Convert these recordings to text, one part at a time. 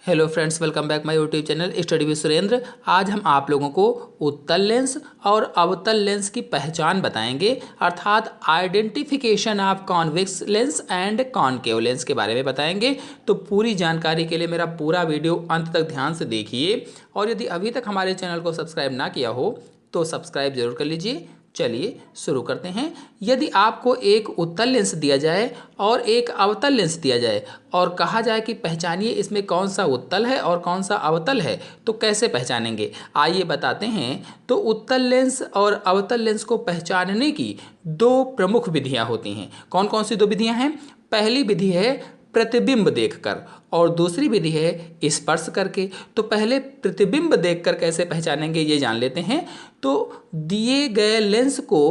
Hello friends, welcome back my YouTube channel study with Surendra. आज हम आप लोगों को उत्तल लेंस और अवतल लेंस की पहचान बताएंगे, अर्थात identification of convex lens and concave lens के बारे में बताएंगे। तो पूरी जानकारी के लिए मेरा पूरा वीडियो अंत तक ध्यान से देखिए, और यदि अभी तक हमारे चैनल को सब्सक्राइब ना किया हो तो सब्सक्राइब जरूर कर लीजिए। चलिए शुरू करते हैं। यदि आपको एक उत्तल लेंस दिया जाए और एक अवतल लेंस दिया जाए और कहा जाए कि पहचानिए इसमें कौन सा उत्तल है और कौन सा अवतल है, तो कैसे पहचानेंगे, आइए बताते हैं। तो उत्तल लेंस और अवतल लेंस को पहचानने की दो प्रमुख विधियां होती हैं। कौन कौन सी दो विधियां हैं? पहली विधि है प्रतिबिंब देखकर और दूसरी विधि है स्पर्श करके। तो पहले प्रतिबिंब देखकर कैसे पहचानेंगे ये जान लेते हैं। तो दिए गए लेंस को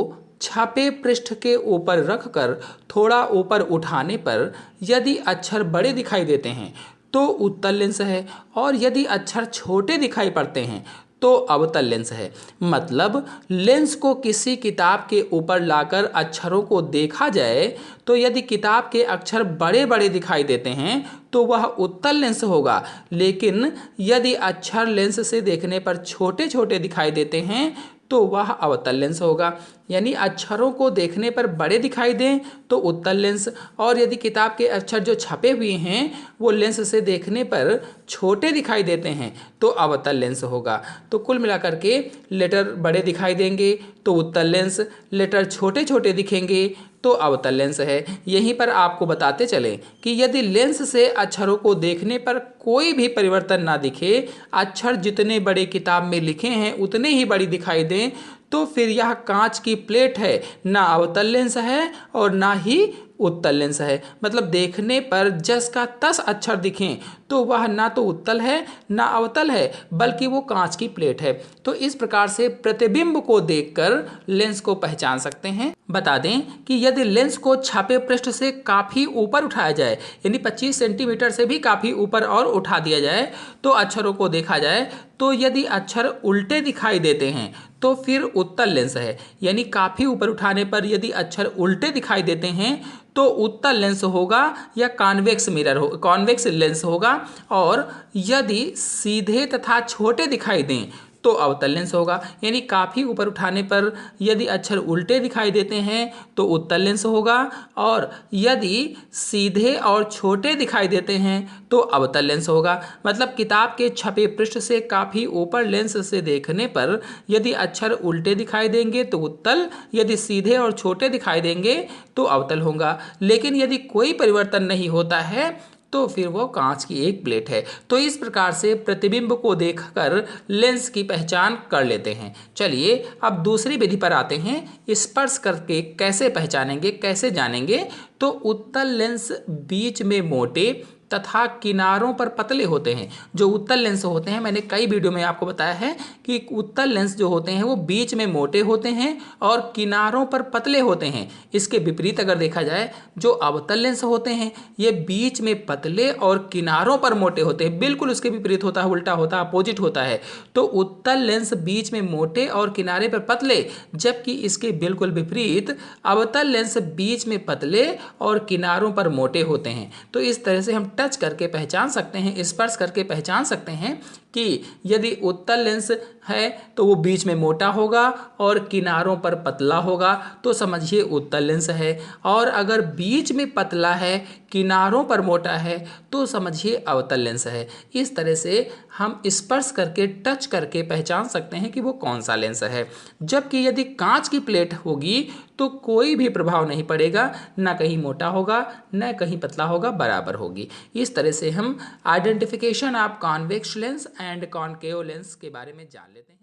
छापे पृष्ठ के ऊपर रखकर थोड़ा ऊपर उठाने पर यदि अक्षर बड़े दिखाई देते हैं तो उत्तल लेंस है, और यदि अक्षर छोटे दिखाई पड़ते हैं तो अवतल लेंस है। मतलब लेंस को किसी किताब के ऊपर लाकर अक्षरों को देखा जाए तो यदि किताब के अक्षर बड़े बड़े दिखाई देते हैं तो वह उत्तल लेंस होगा, लेकिन यदि अक्षर लेंस से देखने पर छोटे छोटे दिखाई देते हैं तो वह अवतल लेंस होगा। यानी अक्षरों को देखने पर बड़े दिखाई दें तो उत्तल लेंस, और यदि किताब के अक्षर जो छपे हुए हैं वो लेंस से देखने पर छोटे दिखाई देते हैं तो अवतल लेंस होगा। तो कुल मिलाकर के लेटर बड़े दिखाई देंगे तो उत्तल लेंस, लेटर छोटे छोटे दिखेंगे तो अवतल लेंस है। यहीं पर आपको बताते चलें कि यदि लेंस से अक्षरों को देखने पर कोई भी परिवर्तन ना दिखे, अक्षर जितने बड़े किताब में लिखे हैं उतने ही बड़ी दिखाई दें, तो फिर यह कांच की प्लेट है, ना अवतल लेंस है और ना ही उत्तल लेंस है। मतलब देखने पर जस का तस अक्षर दिखें तो वह ना तो उत्तल है ना अवतल है, बल्कि वो कांच की प्लेट है। तो इस प्रकार से प्रतिबिंब को देखकर लेंस को पहचान सकते हैं। बता दें कि यदि लेंस को छापे पृष्ठ से काफ़ी ऊपर उठाया जाए, यानी 25 सेंटीमीटर से भी काफ़ी ऊपर और उठा दिया जाए तो अक्षरों को देखा जाए, तो यदि अक्षर उल्टे दिखाई देते हैं तो फिर उत्तल लेंस है। यानी काफ़ी ऊपर उठाने पर यदि अक्षर उल्टे दिखाई देते हैं तो उत्तल लेंस होगा या कॉन्वेक्स लेंस होगा, और यदि सीधे तथा छोटे दिखाई दें तो अवतल लेंस होगा। यानी काफ़ी ऊपर उठाने पर यदि अक्षर उल्टे दिखाई देते हैं तो उत्तल लेंस होगा, और यदि सीधे और छोटे दिखाई देते हैं तो अवतल लेंस होगा। मतलब किताब के छपे पृष्ठ से काफ़ी ऊपर लेंस से देखने पर यदि अक्षर उल्टे दिखाई देंगे तो उत्तल, यदि सीधे और छोटे दिखाई देंगे तो अवतल होगा। लेकिन यदि कोई परिवर्तन नहीं होता है तो फिर वो कांच की एक प्लेट है। तो इस प्रकार से प्रतिबिंब को देखकर लेंस की पहचान कर लेते हैं। चलिए अब दूसरी विधि पर आते हैं। स्पर्श करके कैसे पहचानेंगे, कैसे जानेंगे? तो उत्तल लेंस बीच में मोटे तथा किनारों पर पतले होते हैं। जो उत्तल लेंस होते हैं, मैंने कई वीडियो में आपको बताया है कि उत्तल लेंस जो होते हैं वो बीच में मोटे होते हैं और किनारों पर पतले होते हैं। इसके विपरीत अगर देखा जाए, जो अवतल लेंस होते हैं ये बीच में पतले और किनारों पर मोटे होते हैं। बिल्कुल उसके विपरीत होता है, उल्टा होता है, अपोजिट होता है। तो उत्तल लेंस बीच में मोटे और किनारे पर पतले, जबकि इसके बिल्कुल विपरीत अवतल लेंस बीच में पतले और किनारों पर मोटे होते हैं। तो इस तरह से हम टच करके पहचान सकते हैं, स्पर्श करके पहचान सकते हैं कि यदि उत्तल लेंस है तो वो बीच में मोटा होगा और किनारों पर पतला होगा तो समझिए उत्तल लेंस है, और अगर बीच में पतला है किनारों पर मोटा है तो समझिए अवतल लेंस है। इस तरह से हम स्पर्श करके टच करके पहचान सकते हैं कि वो कौन सा लेंस है। जबकि यदि कांच की प्लेट होगी तो कोई भी प्रभाव नहीं पड़ेगा, ना कहीं मोटा होगा ना कहीं पतला होगा, बराबर होगी। इस तरह से हम identification of convex lens and concave lens के बारे में जान लेते हैं।